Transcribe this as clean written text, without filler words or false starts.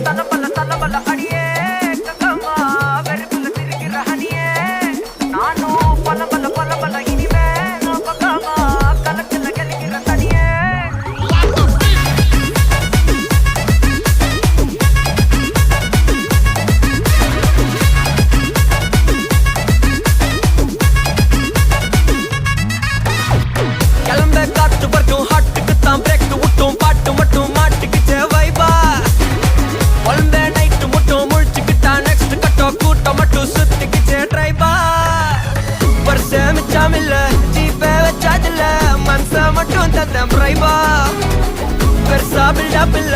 தலபல தலபல அடியே கங்கம்மா வெறுப்புல திரிகிற ஹனியே நானும் பலபல பலபல இனிமே நான் பக்காமா கலத்துல கலிக்கிற தனியே கிளம்ப காத்து வரட்டும் ஹாட்டுக்கு தான் பிரேக் விட்டும் பாட்டு மட்டும் மாட்டுக்குச்சே வைபா ஒன்பே நைட்டு மட்டும் முழிச்சுக்கிட்டா நெக்ஸ்ட் கட்டோ கூட்டம் மட்டும் சுத்திக்கிச்சே ட்ரைபா வருஷம் மிச்சம் இல்ல ஜீப்பே வச்சாதில்ல மனச மட்டும் தந்தேன் பிரைபா பெருசா பில்டப் இல்ல